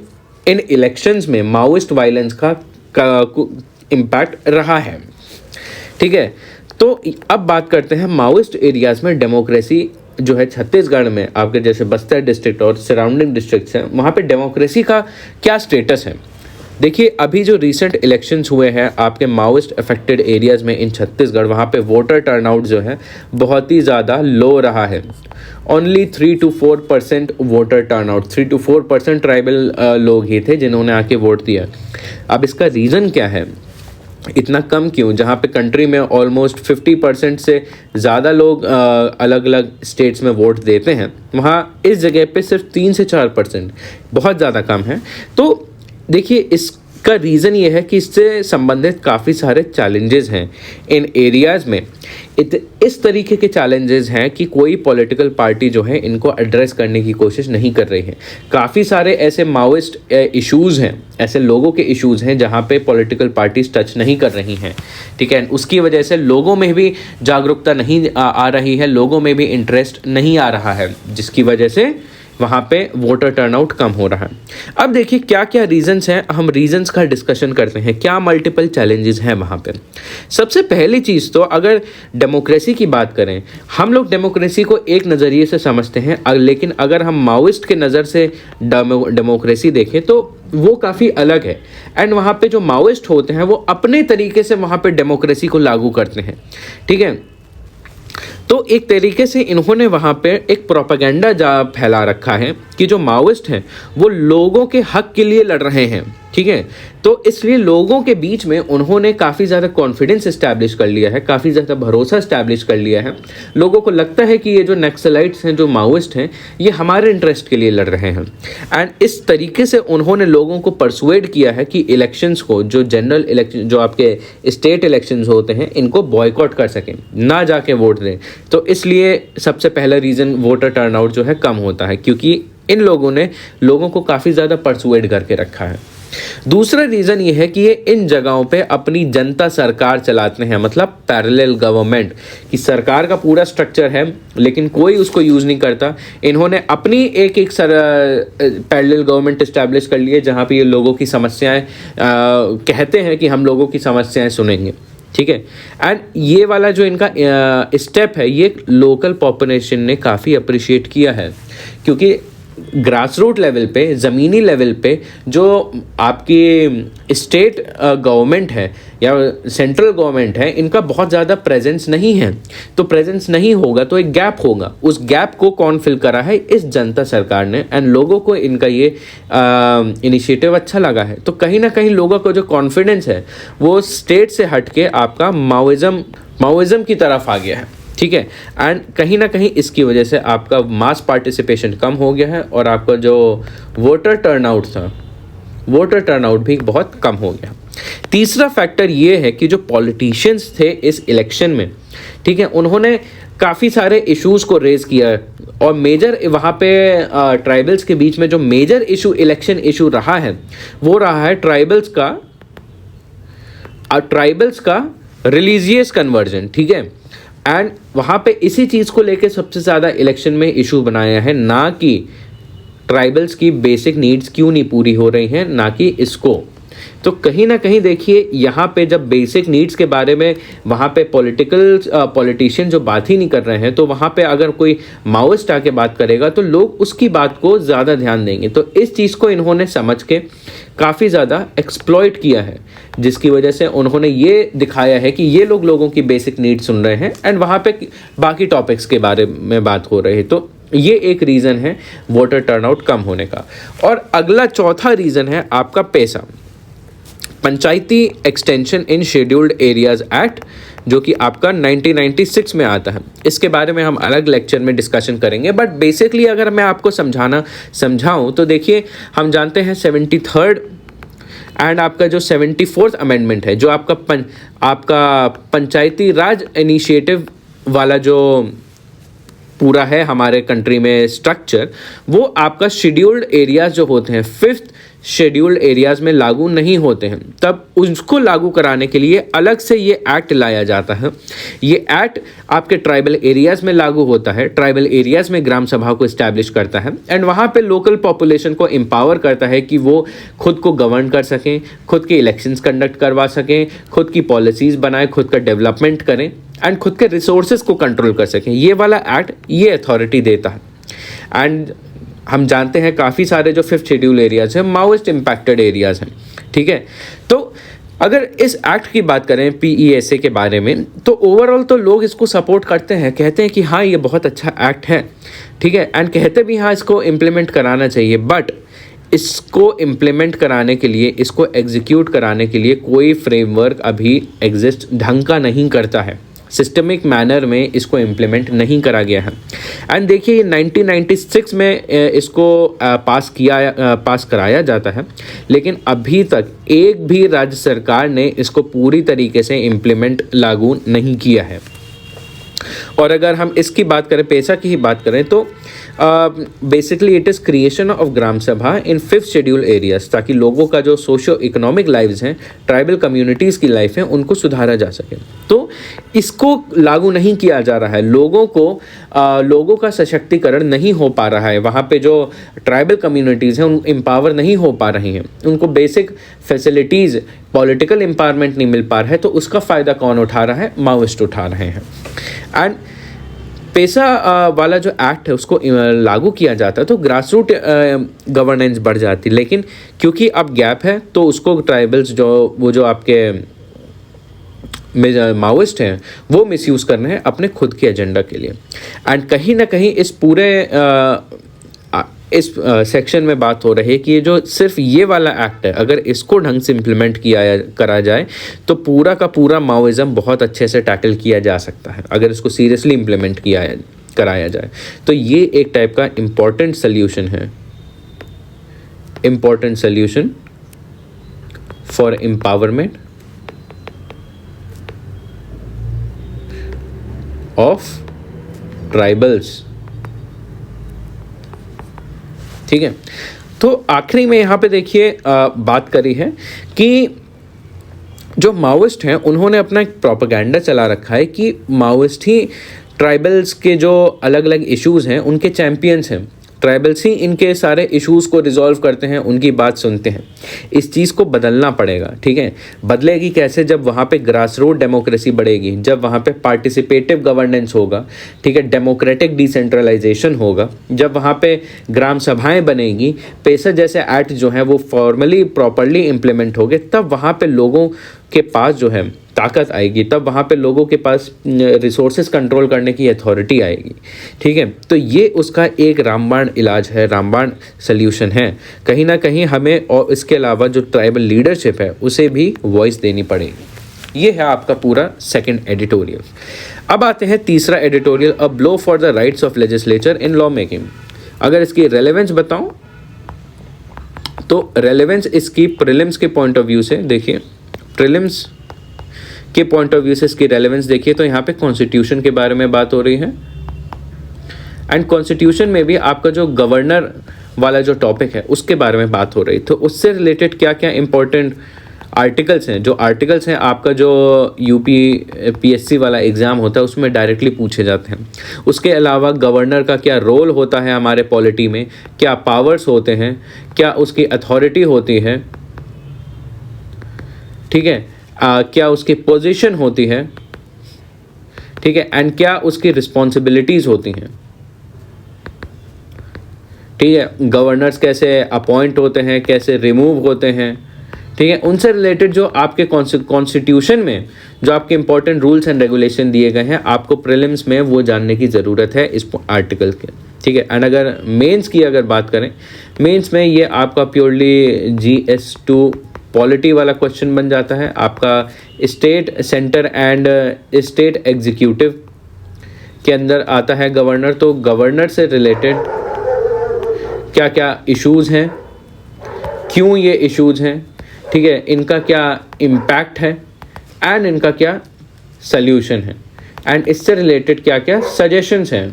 इन इलेक्शंस में माओइस्ट वायलेंस का इम्पैक्ट रहा है। ठीक है, तो अब बात करते हैं माओइस्ट एरियाज़ में डेमोक्रेसी जो है छत्तीसगढ़ में, आपके जैसे बस्तर डिस्ट्रिक्ट और सराउंडिंग डिस्ट्रिक्ट्स हैं, वहाँ पे डेमोक्रेसी का क्या स्टेटस है। देखिए अभी जो रिसेंट इलेक्शंस हुए हैं आपके माओइस्ट अफेक्टेड एरियाज़ में इन छत्तीसगढ़, वहाँ पे वोटर टर्नआउट जो है बहुत ही ज़्यादा लो रहा है। Only 3 to 4% voter turnout, 3 to 4% tribal लोग ही थे जिन्होंने आके वोट दिया। अब इसका रीज़न क्या है, इतना कम क्यों, जहाँ पे कंट्री में ऑलमोस्ट 50% से ज़्यादा लोग अलग अलग स्टेट्स में वोट देते हैं, वहाँ इस जगह पे सिर्फ 3 से 4%, बहुत ज़्यादा कम है। तो देखिए इसका रीज़न ये है कि इससे संबंधित काफ़ी सारे चैलेंजेस हैं इन एरियाज़ में। इस तरीके के चैलेंजेस हैं कि कोई पॉलिटिकल पार्टी जो है इनको एड्रेस करने की कोशिश नहीं कर रही है। काफ़ी सारे ऐसे माओइस्ट इश्यूज़ हैं, ऐसे लोगों के इश्यूज़ हैं जहाँ पे पॉलिटिकल पार्टीज टच नहीं कर रही हैं। ठीक है, उसकी वजह से लोगों में भी जागरूकता नहीं आ रही है, लोगों में भी इंटरेस्ट नहीं आ रहा है, जिसकी वजह से वहाँ पे वोटर टर्नआउट कम हो रहा है। अब देखिए क्या क्या रीजंस हैं, हम रीजंस का डिस्कशन करते हैं, क्या मल्टीपल चैलेंजेस हैं वहाँ पे। सबसे पहली चीज़ तो अगर डेमोक्रेसी की बात करें, हम लोग डेमोक्रेसी को एक नज़रिए से समझते हैं, लेकिन अगर हम माओइस्ट के नज़र से डेमोक्रेसी देखें तो वो काफ़ी अलग है। एंड वहाँ पे जो माओइस्ट होते हैं वो अपने तरीके से वहाँ पे डेमोक्रेसी को लागू करते हैं। ठीक है, तो एक तरीके से इन्होंने वहाँ पे एक प्रोपेगेंडा फैला रखा है कि जो माओइस्ट हैं वो लोगों के हक के लिए लड़ रहे हैं। ठीक है, तो इसलिए लोगों के बीच में उन्होंने काफ़ी ज़्यादा कॉन्फिडेंस इस्टेब्लिश कर लिया है, काफ़ी ज़्यादा भरोसा इस्टेब्लिश कर लिया है। लोगों को लगता है कि ये जो नक्सलाइट्स हैं, जो माओइस्ट हैं, ये हमारे इंटरेस्ट के लिए लड़ रहे हैं। एंड इस तरीके से उन्होंने लोगों को परसुएड किया है कि इलेक्शंस को, जो जनरल इलेक्शन, जो आपके स्टेट इलेक्शंस होते हैं, इनको बॉयकॉट कर सकें, ना जाके वोट दें। तो इसलिए सबसे पहला रीज़न वोटर टर्नआउट जो है कम होता है, क्योंकि इन लोगों ने लोगों को काफ़ी ज़्यादा परसुएड करके रखा है। दूसरा रीज़न ये है कि ये इन जगहों पे अपनी जनता सरकार चलाते हैं, मतलब पैरेलल गवर्नमेंट, कि सरकार का पूरा स्ट्रक्चर है लेकिन कोई उसको यूज़ नहीं करता। इन्होंने अपनी एक पैरेलल गवर्नमेंट इस्टेब्लिश कर ली है जहाँ पे ये लोगों की समस्याएं कहते हैं कि हम लोगों की समस्याएं सुनेंगे। ठीक है। एंड ये वाला जो इनका स्टेप है ये लोकल पॉपुलेशन ने काफ़ी अप्रिशिएट किया है, क्योंकि ग्रास रूट लेवल पे, ज़मीनी लेवल पे जो आपकी स्टेट गवर्नमेंट है या सेंट्रल गवर्नमेंट है, इनका बहुत ज़्यादा प्रेजेंस नहीं है। तो प्रेजेंस नहीं होगा तो एक गैप होगा, उस गैप को कौन फिल करा है? इस जनता सरकार ने। एंड लोगों को इनका ये इनिशिएटिव अच्छा लगा है। तो कहीं ना कहीं लोगों को जो कॉन्फिडेंस है वो स्टेट से हट के आपका माओइज़म की तरफ आ गया है, ठीक है। एंड कहीं ना कहीं इसकी वजह से आपका मास पार्टिसिपेशन कम हो गया है और आपका जो वोटर टर्नआउट भी बहुत कम हो गया। तीसरा फैक्टर ये है कि जो पॉलिटिशियंस थे इस इलेक्शन में, ठीक है, उन्होंने काफ़ी सारे इश्यूज़ को रेज किया और मेजर वहाँ पे ट्राइबल्स के बीच में जो मेजर इलेक्शन इशू रहा है वो रहा है ट्राइबल्स का रिलीजियस कन्वर्जन, ठीक है। एंड वहाँ पे इसी चीज़ को लेके सबसे ज़्यादा इलेक्शन में इशू बनाया है, ना कि ट्राइबल्स की बेसिक नीड्स क्यों नहीं पूरी हो रही हैं, ना कि इसको। तो कहीं ना कहीं देखिए यहाँ पे जब बेसिक नीड्स के बारे में वहाँ पे पॉलिटिशियन जो बात ही नहीं कर रहे हैं, तो वहाँ पे अगर कोई माओइस्ट आके बात करेगा तो लोग उसकी बात को ज़्यादा ध्यान देंगे। तो इस चीज़ को इन्होंने समझ के काफ़ी ज़्यादा एक्सप्लॉइट किया है, जिसकी वजह से उन्होंने ये दिखाया है कि ये लोगों की बेसिक नीड सुन रहे हैं एंड वहाँ पे बाकी टॉपिक्स के बारे में बात हो रही है। तो ये एक रीज़न है वोटर टर्नआउट कम होने का। और अगला चौथा रीज़न है आपका पैसा। Panchayati extension in scheduled areas act, जो कि आपका 1996 में आता है, इसके बारे में हम अलग लेक्चर में डिस्कशन करेंगे। बट बेसिकली अगर मैं आपको समझाऊं तो देखिए, हम जानते हैं 73rd एंड आपका जो 74th अमेंडमेंट है, जो आपका पंचायती राज इनिशिएटिव वाला जो पूरा है हमारे कंट्री में स्ट्रक्चर, वो आपका शेड्यूल्ड एरियाज जो होते हैं 5th शेड्यूल्ड एरियाज में लागू नहीं होते हैं। तब उसको लागू कराने के लिए अलग से ये एक्ट लाया जाता है। ये एक्ट आपके ट्राइबल एरियाज में लागू होता है, ट्राइबल एरियाज में ग्राम सभा को इस्टेब्लिश करता है एंड वहाँ पे लोकल पॉपुलेशन को एम्पावर करता है कि वो खुद को गवर्न कर सकें, खुद के इलेक्शंस कंडक्ट करवा सकें, खुद की पॉलिसीज़ बनाएं, खुद का डेवलपमेंट करें एंड खुद के रिसोर्सेज को कंट्रोल कर सकें। ये वाला एक्ट ये अथॉरिटी देता है। एंड हम जानते हैं काफ़ी सारे जो 5th शेड्यूल एरियाज हैं माओइस्ट इम्पैक्टेड एरियाज हैं, ठीक है। तो अगर इस एक्ट की बात करें PESA के बारे में, तो ओवरऑल तो लोग इसको सपोर्ट करते हैं, कहते हैं कि हाँ ये बहुत अच्छा एक्ट है, ठीक है। एंड कहते भी हाँ इसको इम्प्लीमेंट कराना चाहिए। बट इसको इम्प्लीमेंट कराने के लिए, इसको एग्जीक्यूट कराने के लिए कोई फ्रेमवर्क अभी एग्जिस्ट ढंग का नहीं करता है, सिस्टमिक मैनर में इसको इम्प्लीमेंट नहीं करा गया है। एंड देखिए 1996 में इसको पास कराया जाता है, लेकिन अभी तक एक भी राज्य सरकार ने इसको पूरी तरीके से इम्प्लीमेंट लागू नहीं किया है। और अगर हम इसकी बात करें, पैसा की ही बात करें, तो basically it is creation of gram sabha in 5th schedule areas, ताकि लोगों का जो सोशो इकोनॉमिक लाइव्स हैं, ट्राइबल कम्युनिटीज़ की लाइफ है, उनको सुधारा जा सके। तो इसको लागू नहीं किया जा रहा है, लोगों का सशक्तिकरण नहीं हो पा रहा है। वहाँ पे जो ट्राइबल कम्युनिटीज़ हैं उन एम्पावर नहीं हो पा रही हैं, उनको बेसिक फैसिलिटीज़, पॉलिटिकल एम्पावरमेंट नहीं मिल पा रहा है। तो उसका फ़ायदा कौन उठा रहा है? माओइस्ट उठा रहे हैं। एंड पैसा वाला जो एक्ट है उसको लागू किया जाता है तो ग्रास रूट गवर्नेंस बढ़ जाती, लेकिन क्योंकि अब गैप है तो उसको ट्राइबल्स जो आपके माओइस्ट हैं वो मिसयूज़ कर रहे हैं अपने खुद के एजेंडा के लिए। एंड कहीं ना कहीं इस पूरे इस सेक्शन में बात हो रही है कि ये जो सिर्फ ये वाला एक्ट है, अगर इसको ढंग से इम्प्लीमेंट करा जाए तो पूरा का पूरा माओइज़्म बहुत अच्छे से टैकल किया जा सकता है, अगर इसको सीरियसली इम्प्लीमेंट कराया जाए। तो ये एक टाइप का important solution for empowerment of tribals, ठीक है। तो आखिरी में यहाँ पे देखिए बात करी है कि जो माओइस्ट हैं उन्होंने अपना एक प्रोपेगेंडा चला रखा है कि माओइस्ट ही ट्राइबल्स के जो अलग अलग इश्यूज़ हैं उनके चैम्पियंस हैं। ट्राइबल्स ही इनके सारे इश्यूज़ को रिजॉल्व करते हैं, उनकी बात सुनते हैं। इस चीज़ को बदलना पड़ेगा, ठीक है। बदलेगी कैसे? जब वहाँ पे ग्रास रूट डेमोक्रेसी बढ़ेगी, जब वहाँ पे पार्टिसिपेटिव गवर्नेंस होगा, ठीक है, डेमोक्रेटिक डिसेंट्रलाइजेशन होगा, जब वहाँ पे ग्राम सभाएं बनेगी, पेसा जैसे एक्ट जो है वो फॉर्मली प्रॉपरली इम्प्लीमेंट होंगे, तब वहाँ पे लोगों के पास जो है ताकत आएगी, तब वहाँ पे लोगों के पास रिसोर्सेज कंट्रोल करने की अथॉरिटी आएगी, ठीक है। तो ये उसका एक रामबाण इलाज है, रामबाण सल्यूशन है। कहीं ना कहीं हमें और इसके अलावा जो ट्राइबल लीडरशिप है उसे भी वॉइस देनी पड़ेगी। ये है आपका पूरा सेकंड एडिटोरियल। अब आते हैं तीसरा editorial, a blow for the rights of legislature in law making. अगर इसकी रेलेवेंस बताऊं तो रेलेवेंस इसकी प्रीलिम्स के पॉइंट ऑफ व्यू से देखिए, प्रीलिम्स के पॉइंट ऑफ व्यू से इसकी रेलेवेंस देखिए तो यहाँ पे कॉन्स्टिट्यूशन के बारे में बात हो रही है, एंड कॉन्स्टिट्यूशन में भी आपका जो गवर्नर वाला जो टॉपिक है उसके बारे में बात हो रही। तो उससे रिलेटेड क्या क्या इंपॉर्टेंट आर्टिकल्स हैं, जो आर्टिकल्स हैं आपका जो यूपीपीएससी वाला एग्ज़ाम होता है उसमें डायरेक्टली पूछे जाते हैं। उसके अलावा गवर्नर का क्या रोल होता है हमारे पॉलिटी में, क्या पावर्स होते हैं, क्या उसकी अथॉरिटी होती है, ठीक है, क्या उसकी पोजीशन होती है, ठीक है, एंड क्या उसकी रिस्पॉन्सिबिलिटीज़ होती हैं, ठीक है, गवर्नर्स कैसे अपॉइंट होते हैं, कैसे रिमूव होते हैं, ठीक है। उनसे रिलेटेड जो आपके कॉन्स्टिट्यूशन में जो आपके इंपॉर्टेंट रूल्स एंड रेगुलेशन दिए गए हैं, आपको प्रीलिम्स में वो जानने की ज़रूरत है इस आर्टिकल के, ठीक है। एंड अगर मेंस की अगर बात करें, मेंस में ये आपका प्योरली GS2 पॉलिटी वाला क्वेश्चन बन जाता है। आपका state, centre and state executive के अंदर आता है गवर्नर। तो गवर्नर से रिलेटेड क्या क्या इश्यूज़ हैं, क्यों ये इश्यूज़ हैं, ठीक है, इनका क्या इम्पैक्ट है एंड इनका क्या सल्यूशन है, एंड इससे रिलेटेड क्या क्या सजेशंस हैं,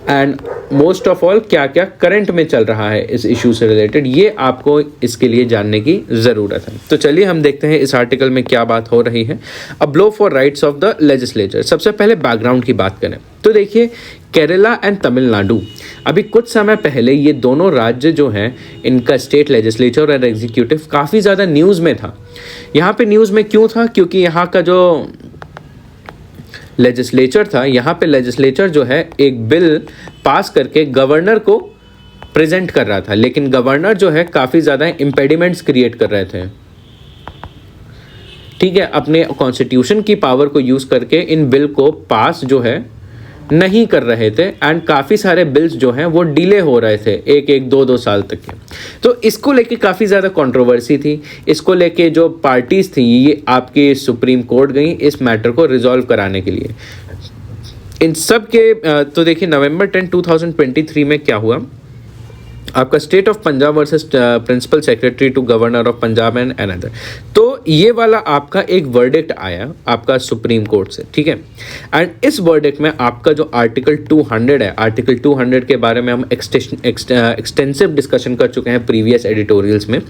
एंड मोस्ट ऑफ ऑल क्या क्या करंट में चल रहा है इस इशू से रिलेटेड, ये आपको इसके लिए जानने की ज़रूरत है। तो चलिए हम देखते हैं इस आर्टिकल में क्या बात हो रही है। A blow for rights of the legislature. सबसे पहले बैकग्राउंड की बात करें तो देखिए, केरला एंड तमिलनाडु, अभी कुछ समय पहले ये दोनों राज्य जो हैं, इनका स्टेट लेजिस्लेचर और एग्जीक्यूटिव काफ़ी ज़्यादा न्यूज़ में था। यहाँ पे न्यूज़ में क्यों था? क्योंकि यहाँ का जो लेजिस्लेचर था, यहाँ पे लेजिस्लेचर जो है एक बिल पास करके गवर्नर को प्रेजेंट कर रहा था, लेकिन गवर्नर जो है काफ़ी ज़्यादा इम्पेडिमेंट्स क्रिएट कर रहे थे, ठीक है, अपने कॉन्स्टिट्यूशन की पावर को यूज़ करके इन बिल को पास जो है नहीं कर रहे थे, एंड काफ़ी सारे बिल्स जो हैं वो डिले हो रहे थे, एक 2 साल तक के। तो इसको लेके काफ़ी ज़्यादा कंट्रोवर्सी थी। इसको लेके जो पार्टीज़ थी ये आपकी सुप्रीम कोर्ट गई इस मैटर को रिजॉल्व कराने के लिए। इन सब के तो देखिए, नवंबर 10, 2023 में क्या हुआ, आपका state of Punjab versus principal secretary to governor of Punjab and another. तो ये वाला आपका एक वर्डिक्ट आया आपका सुप्रीम कोर्ट से, ठीक है। एंड इस वर्डिक्ट में आपका जो आर्टिकल 200 है, आर्टिकल 200 के बारे में हम एक्सटेंसिव डिस्कशन कर चुके हैं प्रीवियस एडिटोरियल्स में।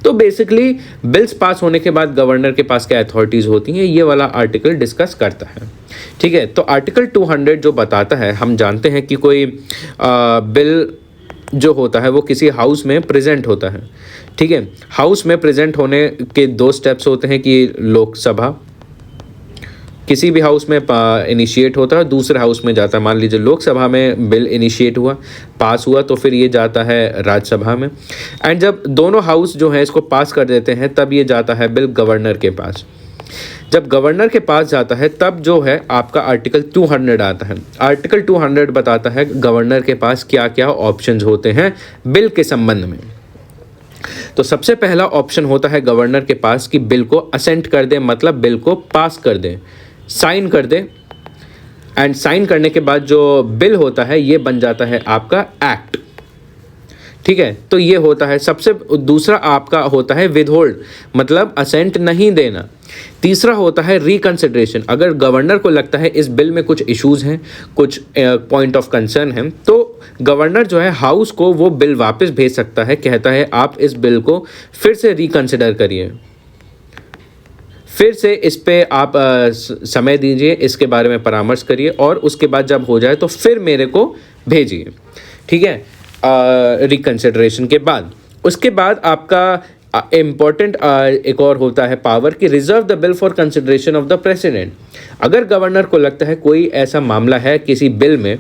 तो बेसिकली बिल्स पास होने के बाद गवर्नर के पास क्या अथॉरिटीज़ होती हैं, ये वाला आर्टिकल डिस्कस करता है, ठीक है। तो आर्टिकल 200 जो बताता है, हम जानते हैं कि कोई बिल जो होता है वो किसी हाउस में प्रेजेंट होता है, ठीक है। हाउस में प्रेजेंट होने के 2 स्टेप्स होते हैं कि लोकसभा किसी भी हाउस में इनिशिएट होता है, दूसरे हाउस में जाता है। मान लीजिए लोकसभा में बिल इनिशिएट हुआ, पास हुआ, तो फिर ये जाता है राज्यसभा में, एंड जब दोनों हाउस जो है इसको पास कर देते हैं तब ये जाता है बिल गवर्नर के पास। जब गवर्नर के पास जाता है तब जो है आपका आर्टिकल 200 आता है। आर्टिकल 200 बताता है गवर्नर के पास क्या क्या ऑप्शंस होते हैं बिल के संबंध में। तो सबसे पहला ऑप्शन होता है गवर्नर के पास कि बिल को असेंट कर दे, मतलब बिल को पास कर दे, साइन कर दे, एंड साइन करने के बाद जो बिल होता है ये बन जाता है आपका एक्ट, ठीक है। तो ये होता है सबसे। दूसरा आपका होता है विदहोल्ड, मतलब असेंट नहीं देना। तीसरा होता है रिकंसिडरेशन। अगर गवर्नर को लगता है इस बिल में कुछ इश्यूज हैं, कुछ पॉइंट ऑफ कंसर्न हैं, तो गवर्नर जो है हाउस को वो बिल वापस भेज सकता है, कहता है आप इस बिल को फिर से रिकंसिडर करिए, फिर से इस पे आप समय दीजिए, इसके बारे में परामर्श करिए, और उसके बाद जब हो जाए तो फिर मेरे को भेजिए, ठीक है, रिकंसिडरेशन के बाद। उसके बाद आपका इम्पॉर्टेंट एक और होता है पावर कि reserve the bill for consideration of the president. अगर गवर्नर को लगता है कोई ऐसा मामला है किसी बिल में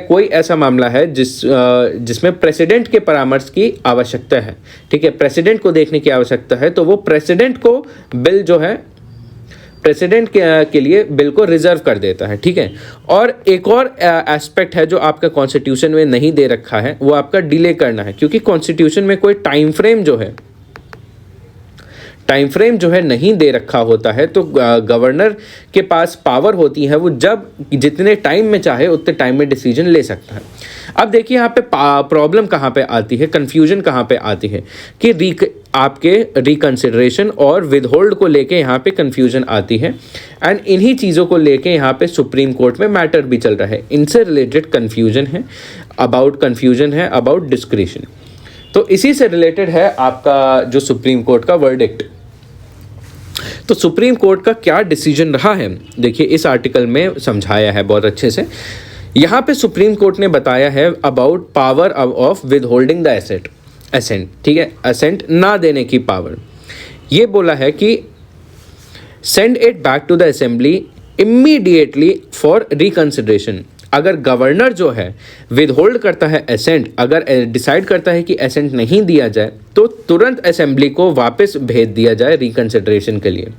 कोई ऐसा मामला है जिसमें प्रेसिडेंट के परामर्श की आवश्यकता है, ठीक है, प्रेसिडेंट को देखने की आवश्यकता है, तो वो प्रेसिडेंट को बिल जो है प्रेसिडेंट के लिए बिल को रिजर्व कर देता है, ठीक है। और एक और एस्पेक्ट है जो आपका कॉन्स्टिट्यूशन में नहीं दे रखा है, वो आपका डिले करना है, क्योंकि कॉन्स्टिट्यूशन में कोई टाइम फ्रेम जो है नहीं दे रखा होता है। तो गवर्नर के पास पावर होती है, वो जब जितने टाइम में चाहे उतने टाइम में डिसीजन ले सकता है। अब देखिए यहाँ पे प्रॉब्लम कहाँ पे आती है, कंफ्यूजन कहाँ पे आती है कि आपके रिकंसिडरेशन और विदहोल्ड को लेके यहाँ पे कंफ्यूजन आती है, एंड इन्हीं चीज़ों को लेके यहाँ पे सुप्रीम कोर्ट में मैटर भी चल रहा है। इनसे रिलेटेड कंफ्यूजन है अबाउट डिस्क्रिशन। तो इसी से रिलेटेड है आपका जो सुप्रीम कोर्ट का वर्डिक्ट। तो सुप्रीम कोर्ट का क्या डिसीजन रहा है, देखिए इस आर्टिकल में समझाया है बहुत अच्छे से। यहाँ पे सुप्रीम कोर्ट ने बताया है about power of withholding the assent, ठीक है, असेंट ना देने की पावर। ये बोला है कि send it back to the assembly immediately for reconsideration. अगर गवर्नर जो है विद होल्ड करता है असेंट, अगर डिसाइड करता है कि असेंट नहीं दिया जाए, तो तुरंत असेंबली को वापस भेज दिया जाए रिकंसिडरेशन के लिए,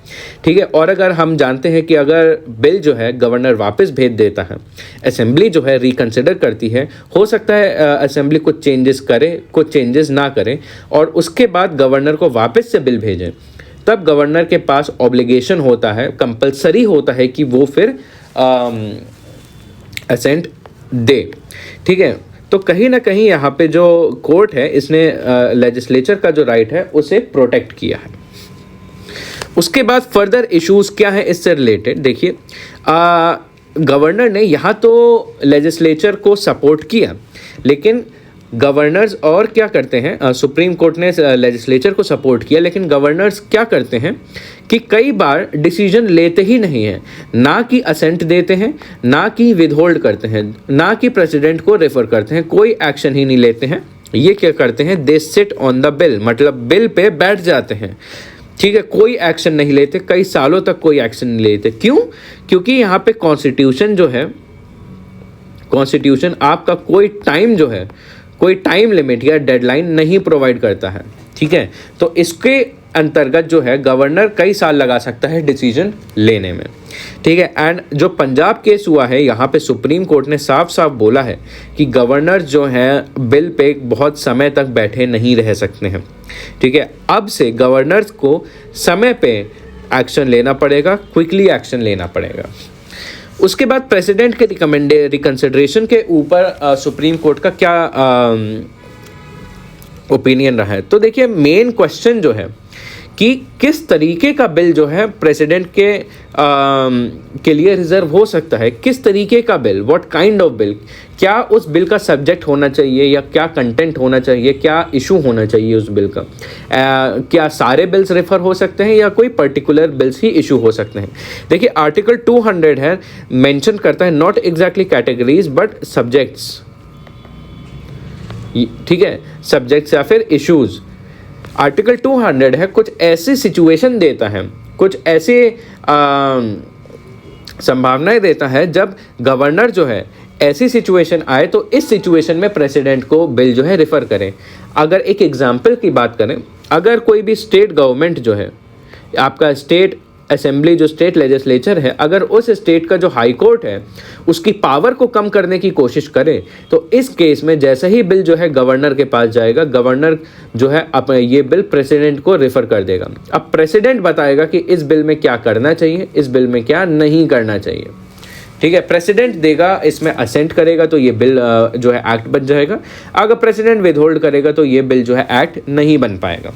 ठीक है। और अगर हम जानते हैं कि अगर बिल जो है गवर्नर वापस भेज देता है, असेंबली जो है रिकंसिडर करती है, हो सकता है असेंबली कुछ चेंजेस करे, कुछ चेंजेस ना करे, और उसके बाद गवर्नर को वापस से बिल भेजें, तब गवर्नर के पास ऑब्लिगेशन होता है, कंपलसरी होता है कि वो फिर असेंट दे, ठीक है। तो कहीं ना कहीं यहाँ पे जो कोर्ट है इसने लेजिस्लेचर का जो राइट है उसे प्रोटेक्ट किया है। उसके बाद फर्दर इश्यूज क्या है इससे रिलेटेड, देखिए गवर्नर ने यहाँ तो लेजिस्लेचर को सपोर्ट किया, लेकिन गवर्नर्स और क्या करते हैं, सुप्रीम कोर्ट ने लेजिस्लेचर को सपोर्ट किया, लेकिन गवर्नर्स क्या करते हैं कि कई बार डिसीजन लेते ही नहीं हैं, ना कि असेंट देते हैं, ना कि विदहोल्ड करते हैं, ना कि प्रेसिडेंट को रेफर करते हैं, कोई एक्शन ही नहीं लेते हैं। ये क्या करते हैं, they sit on the bill, मतलब बिल पे बैठ जाते हैं, ठीक है, कोई एक्शन नहीं लेते, कई सालों तक कोई एक्शन नहीं लेते। क्यों? क्योंकि यहाँ पे कॉन्स्टिट्यूशन जो है, कॉन्स्टिट्यूशन आपका कोई टाइम लिमिट या डेडलाइन नहीं प्रोवाइड करता है, ठीक है। तो इसके अंतर्गत जो है गवर्नर कई साल लगा सकता है डिसीजन लेने में, ठीक है। एंड जो पंजाब केस हुआ है, यहाँ पे सुप्रीम कोर्ट ने साफ साफ बोला है कि गवर्नर जो हैं बिल पे बहुत समय तक बैठे नहीं रह सकते हैं, ठीक है। अब से गवर्नर्स को समय पे एक्शन लेना पड़ेगा, क्विकली एक्शन लेना पड़ेगा। उसके बाद प्रेसिडेंट के रिकंसिडरेशन के ऊपर सुप्रीम कोर्ट का क्या ओपिनियन रहा है। तो देखिए मेन क्वेश्चन जो है कि किस तरीके का बिल जो है प्रेसिडेंट के लिए रिजर्व हो सकता है, किस तरीके का bill, what kind of bill, क्या उस बिल का सब्जेक्ट होना चाहिए या क्या कंटेंट होना चाहिए, क्या इशू होना चाहिए उस बिल का, क्या सारे बिल्स रेफर हो सकते हैं या कोई पर्टिकुलर बिल्स ही इशू हो सकते हैं। देखिए आर्टिकल 200 है, मेंशन करता है not exactly categories but subjects, ठीक है, सब्जेक्ट्स या फिर इश्यूज। आर्टिकल 200 है, कुछ ऐसी सिचुएशन देता है, कुछ ऐसे संभावनाएं देता है जब गवर्नर जो है ऐसी सिचुएशन आए तो इस सिचुएशन में प्रेसिडेंट को बिल जो है रेफर करें। अगर एक एग्जांपल की बात करें, अगर कोई भी स्टेट गवर्नमेंट जो है, आपका स्टेट असेंबली जो स्टेट लेजिस्लेचर है, अगर उस स्टेट का जो हाई कोर्ट है उसकी पावर को कम करने की कोशिश करे, तो इस केस में जैसे ही बिल जो है गवर्नर के पास जाएगा, गवर्नर जो है अपने ये बिल प्रेसिडेंट को रेफर कर देगा। अब प्रेसिडेंट बताएगा कि इस बिल में क्या करना चाहिए, इस बिल में क्या नहीं करना चाहिए, ठीक है। प्रेसिडेंट देगा, इसमें असेंट करेगा तो ये बिल जो है एक्ट बन जाएगा, अगर प्रेसिडेंट विदहोल्ड करेगा तो ये बिल जो है एक्ट नहीं बन पाएगा,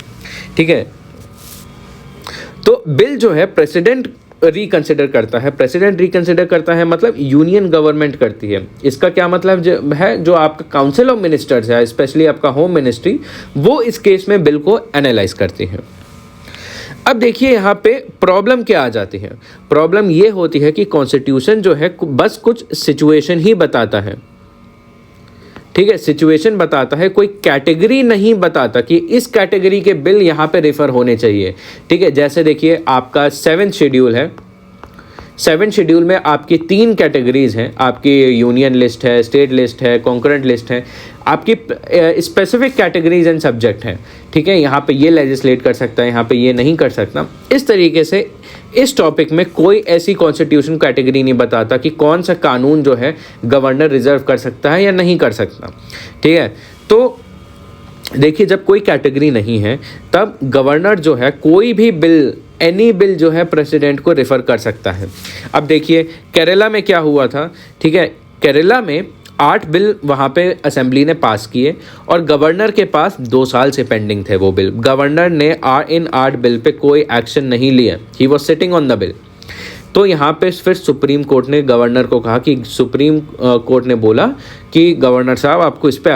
ठीक है। तो बिल जो है प्रेसिडेंट रिकंसिडर करता है, प्रेसिडेंट रिकंसिडर करता है मतलब यूनियन गवर्नमेंट करती है। इसका क्या मतलब है, जो आपका काउंसिल ऑफ मिनिस्टर्स है, स्पेशली आपका होम मिनिस्ट्री, वो इस केस में बिल को एनालाइज करती है। अब देखिए यहाँ पे प्रॉब्लम क्या आ जाती है। प्रॉब्लम ये होती है कि कॉन्स्टिट्यूशन जो है बस कुछ सिचुएशन ही बताता है, ठीक है, सिचुएशन बताता है, कोई कैटेगरी नहीं बताता कि इस कैटेगरी के बिल यहाँ पे रेफर होने चाहिए, ठीक है। जैसे देखिए आपका 7th शेड्यूल है, 7th शेड्यूल में आपकी 3 कैटेगरीज हैं, आपकी यूनियन लिस्ट है, स्टेट लिस्ट है, कॉन्करेंट लिस्ट है, आपकी स्पेसिफिक कैटेगरीज एंड सब्जेक्ट हैं, ठीक है। यहाँ पे ये लेजिस्लेट कर सकता है, यहाँ पे ये नहीं कर सकता। इस तरीके से इस टॉपिक में कोई ऐसी कॉन्स्टिट्यूशन कैटेगरी नहीं बताता कि कौन सा कानून जो है गवर्नर रिजर्व कर सकता है या नहीं कर सकता, ठीक है। तो देखिए जब कोई कैटेगरी नहीं है तब गवर्नर जो है कोई भी बिल, एनी बिल जो है प्रेसिडेंट को रेफर कर सकता है। अब देखिए केरला में क्या हुआ था, ठीक है, केरला में 8 बिल वहाँ पे असेंबली ने पास किए और गवर्नर के पास 2 साल से पेंडिंग थे वो बिल। गवर्नर ने इन 8 बिल पे कोई एक्शन नहीं लिया, he was sitting on the bill. तो यहाँ पे फिर सुप्रीम कोर्ट ने गवर्नर को कहा कि सुप्रीम कोर्ट ने बोला कि गवर्नर साहब आपको इस पे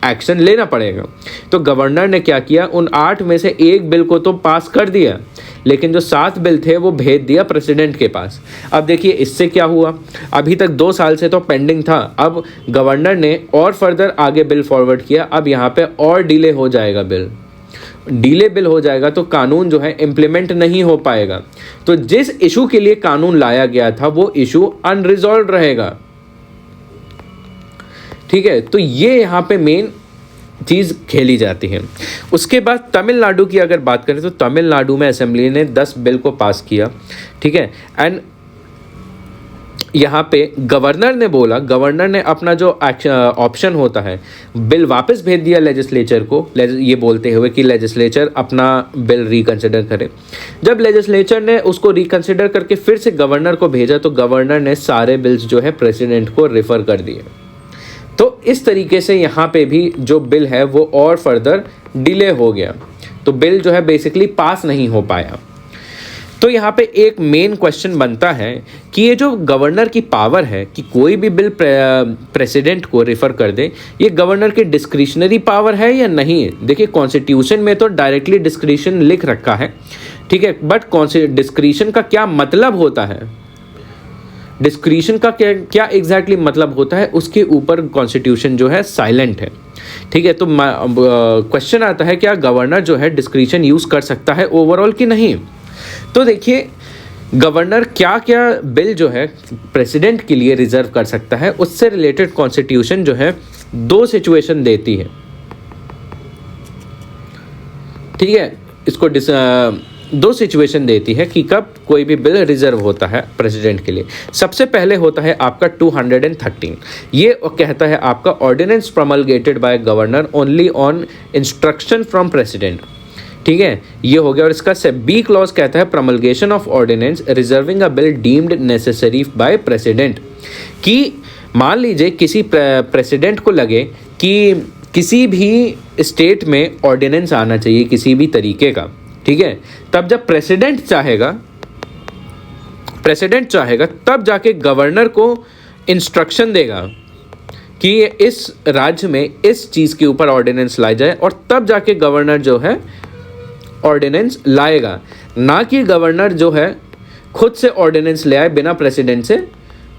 एक्शन लेना पड़ेगा। तो गवर्नर ने क्या किया, उन 8 में से एक बिल को तो पास कर दिया, लेकिन जो 7 बिल थे वो भेज दिया प्रेसिडेंट के पास। अब देखिए इससे क्या हुआ, अभी तक 2 साल से तो पेंडिंग था, अब गवर्नर ने और फर्दर आगे बिल फॉरवर्ड किया, अब यहाँ पे और डिले हो जाएगा, डिले बिल हो जाएगा तो कानून जो है इम्प्लीमेंट नहीं हो पाएगा। तो जिस इशू के लिए कानून लाया गया था वो इशू अनरिजॉल्व रहेगा, ठीक है। तो ये यहाँ पे मेन चीज़ खेली जाती है। उसके बाद तमिलनाडु की अगर बात करें तो तमिलनाडु में असेंबली ने 10 बिल को पास किया, ठीक है। एंड यहाँ पे गवर्नर ने बोला, गवर्नर ने अपना जो ऑप्शन होता है बिल वापस भेज दिया लेजिस्लेचर को, ये बोलते हुए कि लेजिस्लेचर अपना बिल रिकंसिडर करे। जब लेजिस्लेचर ने उसको रिकंसिडर करके फिर से गवर्नर को भेजा तो गवर्नर ने सारे बिल्स जो है प्रेसिडेंट को रेफर कर दिए। तो इस तरीके से यहाँ पे भी जो बिल है वो और फर्दर डिले हो गया, तो बिल जो है बेसिकली पास नहीं हो पाया। तो यहाँ पे एक मेन क्वेश्चन बनता है कि ये जो गवर्नर की पावर है कि कोई भी बिल प्रेसिडेंट को रेफर कर दे, ये गवर्नर की डिस्क्रिशनरी पावर है या नहीं। देखिए कॉन्स्टिट्यूशन में तो डायरेक्टली डिस्क्रिशन लिख रखा है, ठीक है, बट डिस्क्रिशन का क्या मतलब होता है, डिस्क्रिशन का क्या एग्जैक्टली मतलब होता है, उसके ऊपर कॉन्स्टिट्यूशन जो है साइलेंट है, ठीक है। तो क्वेश्चन आता है क्या गवर्नर जो है डिस्क्रिशन यूज़ कर सकता है ओवरऑल कि नहीं। तो देखिए गवर्नर क्या क्या बिल जो है प्रेसिडेंट के लिए रिजर्व कर सकता है, उससे रिलेटेड कॉन्स्टिट्यूशन जो है 2 सिचुएशन देती है, ठीक है। इसको 2 सिचुएशन देती है कि कब कोई भी बिल रिजर्व होता है प्रेसिडेंट के लिए। सबसे पहले होता है आपका 213, ये कहता है आपका ordinance promulgated by governor only on instruction from president, ठीक है, ये हो गया। और इसका बी क्लॉज कहता है promulgation of ordinance reserving a bill deemed necessary by president, कि मान लीजिए किसी प्रेसिडेंट को लगे कि किसी भी स्टेट में ऑर्डिनेंस आना चाहिए किसी भी तरीके का, ठीक है, तब जब प्रेसिडेंट चाहेगा तब जाके गवर्नर को इंस्ट्रक्शन देगा कि इस राज्य में इस चीज़ के ऊपर ऑर्डिनेंस लाई जाए, और तब जाके गवर्नर जो है ऑर्डिनेंस लाएगा, ना कि गवर्नर जो है खुद से ऑर्डिनेंस ले आए बिना प्रेसिडेंट से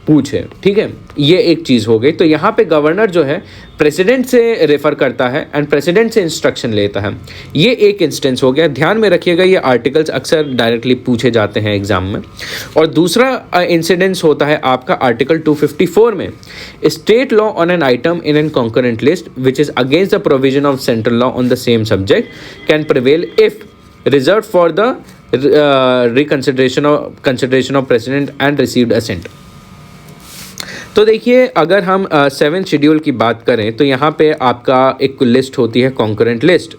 पूछे, ठीक है। ये एक चीज़ हो गई। तो यहाँ पे गवर्नर जो है प्रेसिडेंट से रेफर करता है एंड प्रेसिडेंट से इंस्ट्रक्शन लेता है, ये एक इंस्टेंस हो गया। ध्यान में रखिएगा ये आर्टिकल्स अक्सर डायरेक्टली पूछे जाते हैं एग्जाम में। और दूसरा इंसिडेंस होता है आपका आर्टिकल 254 में, state law on an item in an concurrent list which is against the provision of central law on the same subject can prevail if reserve for the consideration of president and received assent. तो देखिए अगर हम 7th schedule की बात करें तो यहाँ पे आपका एक लिस्ट होती है कॉन्करेंट लिस्ट,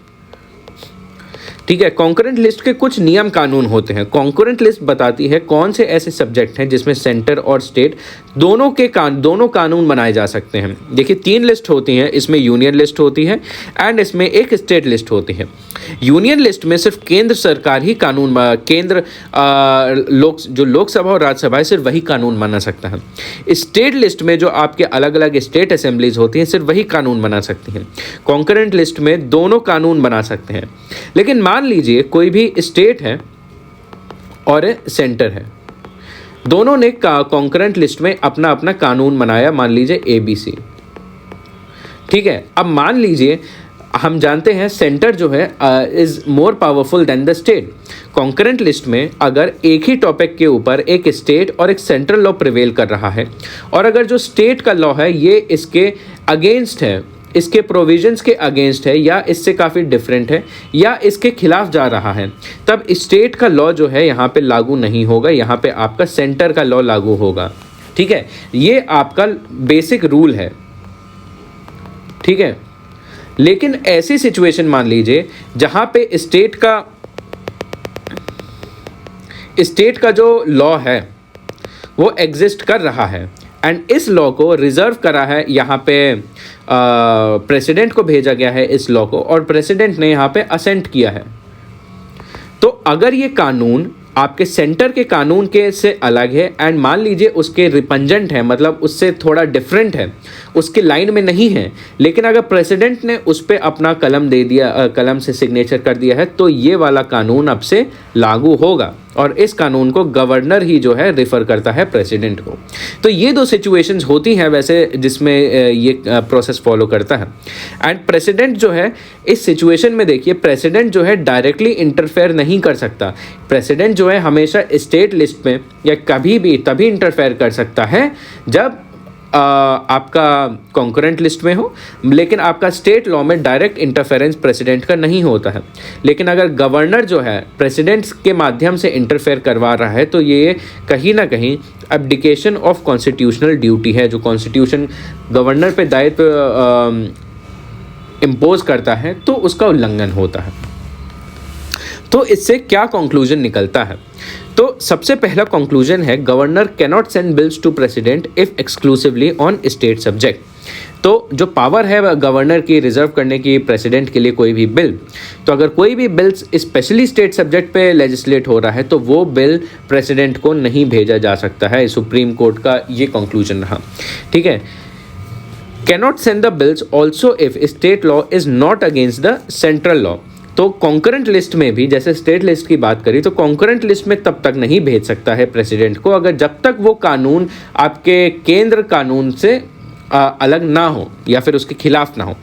ठीक है। कॉन्करेंट लिस्ट के कुछ नियम कानून होते हैं। कॉन्करेंट लिस्ट बताती है कौन से ऐसे सब्जेक्ट हैं जिसमें सेंटर और स्टेट दोनों कानून बनाए जा सकते हैं। देखिए 3 लिस्ट होती हैं, इसमें यूनियन लिस्ट होती है एंड इसमें एक स्टेट लिस्ट होती है। यूनियन लिस्ट में सिर्फ केंद्र सरकार ही कानून, जो लोकसभा और राज्यसभा है सिर्फ वही कानून बना सकता है। स्टेट लिस्ट में जो आपके अलग अलग स्टेट असेंबलीज होती हैं सिर्फ वही कानून बना सकती हैं। कॉन्करेंट लिस्ट में दोनों कानून बना सकते हैं। लेकिन मान मान लीजिए कोई भी स्टेट है और सेंटर है, दोनों ने कॉन्करेंट लिस्ट में अपना अपना कानून बनाया, मान लीजिए ABC, ठीक है। अब मान लीजिए हम जानते हैं सेंटर जो है is more powerful than the state. Concurrent list में अगर एक ही टॉपिक के ऊपर एक स्टेट और एक सेंट्रल लॉ प्रिवेल कर रहा है, और अगर जो स्टेट का लॉ है ये इसके अगेंस्ट है, इसके प्रोविजंस के अगेंस्ट है, या इससे काफ़ी डिफरेंट है, या इसके खिलाफ जा रहा है, तब स्टेट का लॉ जो है यहाँ पे लागू नहीं होगा, यहाँ पे आपका सेंटर का लॉ लागू होगा, ठीक है। ये आपका बेसिक रूल है, ठीक है। लेकिन ऐसी सिचुएशन मान लीजिए जहाँ पे स्टेट का जो लॉ है वो एग्जिस्ट कर रहा है, एंड इस लॉ को रिजर्व करा है, यहाँ पे प्रेसिडेंट को भेजा गया है इस लॉ को, और प्रेसिडेंट ने यहाँ पे असेंट किया है। तो अगर ये कानून आपके सेंटर के कानून के से अलग है, एंड मान लीजिए उसके रिपंजेंट है, मतलब उससे थोड़ा डिफरेंट है, उसके लाइन में नहीं है, लेकिन अगर प्रेसिडेंट ने उस पर अपना कलम दे दिया, कलम से सिग्नेचर कर दिया है, तो ये वाला कानून अब से लागू होगा, और इस कानून को गवर्नर ही जो है रेफर करता है प्रेसिडेंट को। तो ये दो सिचुएशंस होती हैं वैसे जिसमें ये प्रोसेस फॉलो करता है। एंड प्रेसिडेंट जो है इस सिचुएशन में, देखिए प्रेसिडेंट जो है डायरेक्टली इंटरफेयर नहीं कर सकता। प्रेसिडेंट जो है हमेशा स्टेट लिस्ट में या कभी भी तभी इंटरफेयर कर सकता है जब आपका कॉन्करेंट लिस्ट में हो, लेकिन आपका स्टेट लॉ में डायरेक्ट इंटरफेरेंस प्रेसिडेंट का नहीं होता है। लेकिन अगर गवर्नर जो है प्रेसिडेंट के माध्यम से इंटरफेयर करवा रहा है, तो ये कहीं ना कहीं एब्डिकेशन ऑफ कॉन्स्टिट्यूशनल ड्यूटी है, जो कॉन्स्टिट्यूशन गवर्नर पे दायित्व इम्पोज करता है, तो उसका उल्लंघन होता है। तो इससे क्या कंक्लूजन निकलता है? तो सबसे पहला कंक्लूजन है, governor cannot send bills to president if exclusively on state subject. तो जो पावर है गवर्नर की रिजर्व करने की प्रेसिडेंट के लिए कोई भी बिल, तो अगर कोई भी बिल स्पेशली स्टेट सब्जेक्ट पे लेजिस्लेट हो रहा है, तो वो बिल प्रेसिडेंट को नहीं भेजा जा सकता है। सुप्रीम कोर्ट का ये कंक्लूजन रहा, ठीक है। Cannot send the bills also if state law is not against the central law. तो कॉन्करेंट लिस्ट में भी, जैसे स्टेट लिस्ट की बात करी, तो कॉन्करेंट लिस्ट में तब तक नहीं भेज सकता है प्रेसिडेंट को अगर जब तक वो कानून आपके केंद्र कानून से अलग ना हो या फिर उसके खिलाफ ना हो।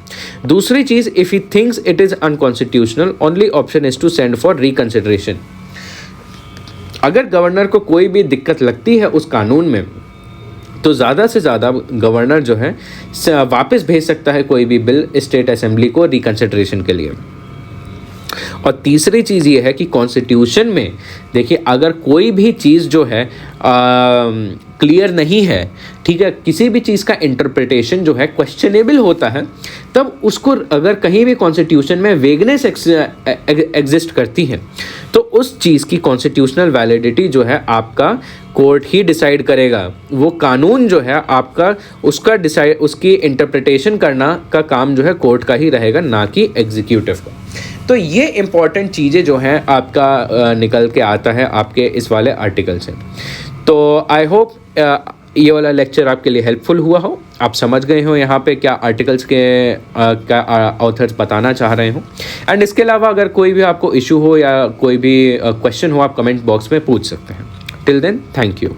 दूसरी चीज़, if he thinks it is unconstitutional, only option is to send for reconsideration. अगर गवर्नर को कोई भी दिक्कत लगती है उस कानून में, तो ज़्यादा से ज़्यादा गवर्नर जो है वापस भेज सकता है कोई भी बिल स्टेट असेंबली को रिकन्सिडरेशन के लिए। और तीसरी चीज़ ये है कि कॉन्स्टिट्यूशन में देखिए, अगर कोई भी चीज़ जो है क्लियर नहीं है, ठीक है, किसी भी चीज़ का इंटरप्रिटेशन जो है क्वेश्चनेबल होता है, तब उसको अगर कहीं भी कॉन्स्टिट्यूशन में वेगनेस एग्जिस्ट करती है, तो उस चीज़ की कॉन्स्टिट्यूशनल वैलिडिटी जो है आपका कोर्ट ही डिसाइड करेगा। वो कानून जो है आपका उसकी इंटरप्रिटेशन करना का काम जो है कोर्ट का ही रहेगा, ना कि एग्जीक्यूटिव का। तो ये इम्पॉर्टेंट चीज़ें जो हैं आपका निकल के आता है आपके इस वाले आर्टिकल से। तो आई होप ये वाला लेक्चर आपके लिए हेल्पफुल हुआ हो, आप समझ गए हो यहाँ पे क्या आर्टिकल्स के क्या ऑथर्स बताना चाह रहे हो। एंड इसके अलावा अगर कोई भी आपको इशू हो या कोई भी क्वेश्चन हो, आप कमेंट बॉक्स में पूछ सकते हैं। Till then, thank you.